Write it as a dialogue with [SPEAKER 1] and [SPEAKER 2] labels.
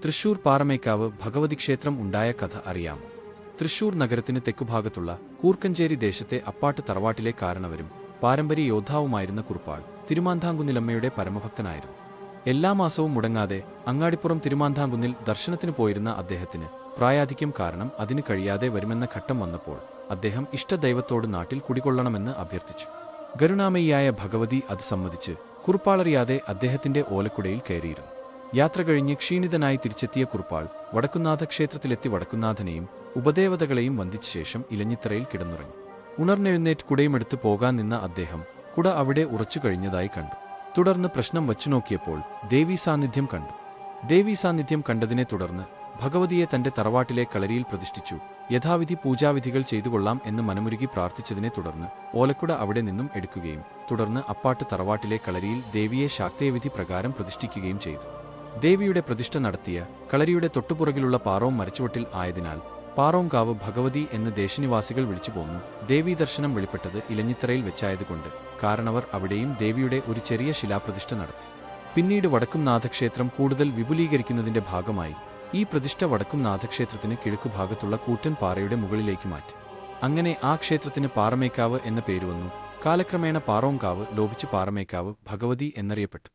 [SPEAKER 1] തൃശൂർ പാറമേക്കാവ് ഭഗവതി ക്ഷേത്രം ഉണ്ടായ കഥ അറിയാമോ? തൃശൂർ നഗരത്തിന് തെക്കുഭാഗത്തുള്ള കൂർക്കഞ്ചേരി ദേശത്തെ അപ്പാട്ട് തറവാട്ടിലെ കാരണവരും പാരമ്പര്യ യോദ്ധാവുമായിരുന്ന കുറുപ്പാൾ തിരുമാന്ധാംകുന്നിലമ്മയുടെ പരമഭക്തനായിരുന്നു. എല്ലാ മാസവും മുടങ്ങാതെ അങ്ങാടിപ്പുറം തിരുമാന്ധാംകുന്നിൽ ദർശനത്തിന് പോയിരുന്ന അദ്ദേഹത്തിന് പ്രായാധിക്യം കാരണം അതിന് കഴിയാതെ വരുമെന്ന ഘട്ടം വന്നപ്പോൾ അദ്ദേഹം ഇഷ്ടദൈവത്തോട് നാട്ടിൽ കുടികൊള്ളണമെന്ന് അഭ്യർത്ഥിച്ചു. കരുണാമയിയായ ഭഗവതി അത് സമ്മതിച്ച് കുറുപ്പാളറിയാതെ അദ്ദേഹത്തിന്റെ ഓലക്കുടയിൽ കയറിയിരുന്നു. യാത്ര കഴിഞ്ഞ് ക്ഷീണിതനായി തിരിച്ചെത്തിയ കുറുപ്പാൾ വടക്കുന്നാഥ ക്ഷേത്രത്തിലെത്തി വടക്കുന്നാഥനെയും ഉപദേവതകളെയും വന്ദിച്ച ശേഷം ഇലഞ്ഞിത്തറയിൽ കിടന്നുറങ്ങി. ഉണർന്നെഴുന്നേറ്റ് കുടയുമെടുത്ത് പോകാൻ നിന്ന അദ്ദേഹം കുട അവിടെ ഉറച്ചു കഴിഞ്ഞതായി കണ്ടു. തുടർന്ന് പ്രശ്നം വച്ചുനോക്കിയപ്പോൾ ദേവീസാന്നിധ്യം കണ്ടു. ദേവീസാന്നിധ്യം കണ്ടതിനെ തുടർന്ന് ഭഗവതിയെ തന്റെ തറവാട്ടിലെ കളരിയിൽ പ്രതിഷ്ഠിച്ചു. യഥാവിധി പൂജാവിധികൾ ചെയ്തുകൊള്ളാം എന്ന് മനമുരുകി പ്രാർത്ഥിച്ചതിനെ തുടർന്ന് ഓലക്കുട അവിടെ നിന്നും എടുക്കുകയും തുടർന്ന് അപ്പാട്ട് തറവാട്ടിലെ കളരിയിൽ ദേവിയെ ശാക്തേയവിധി പ്രകാരം പ്രതിഷ്ഠിക്കുകയും ചെയ്തു. ദേവിയുടെ പ്രതിഷ്ഠ നടത്തിയ കളരിയുടെ തൊട്ടുപുറകിലുള്ള പാറോം മരച്ചുവട്ടിൽ ആയതിനാൽ പാറോംകാവ് ഭഗവതി എന്ന് ദേശനിവാസികൾ വിളിച്ചുപോന്നു. ദേവീദർശനം വെളിപ്പെട്ടത് ഇലഞ്ഞിത്തറയിൽ വെച്ചായതുകൊണ്ട് കാരണവർ അവിടെയും ദേവിയുടെ ഒരു ചെറിയ ശിലാപ്രതിഷ്ഠ നടത്തി. പിന്നീട് വടക്കും നാഥക്ഷേത്രം കൂടുതൽ വിപുലീകരിക്കുന്നതിന്റെ ഭാഗമായി ഈ പ്രതിഷ്ഠ വടക്കും നാഥക്ഷേത്രത്തിന് കിഴക്കുഭാഗത്തുള്ള കൂറ്റൻ പാറയുടെ മുകളിലേക്ക് മാറ്റി. അങ്ങനെ ആ ക്ഷേത്രത്തിന് പാറമേക്കാവ് എന്ന പേര് വന്നു. കാലക്രമേണ പാറോംകാവ് ലോപിച്ച് പാറമേക്കാവ് ഭഗവതി എന്നറിയപ്പെട്ടു.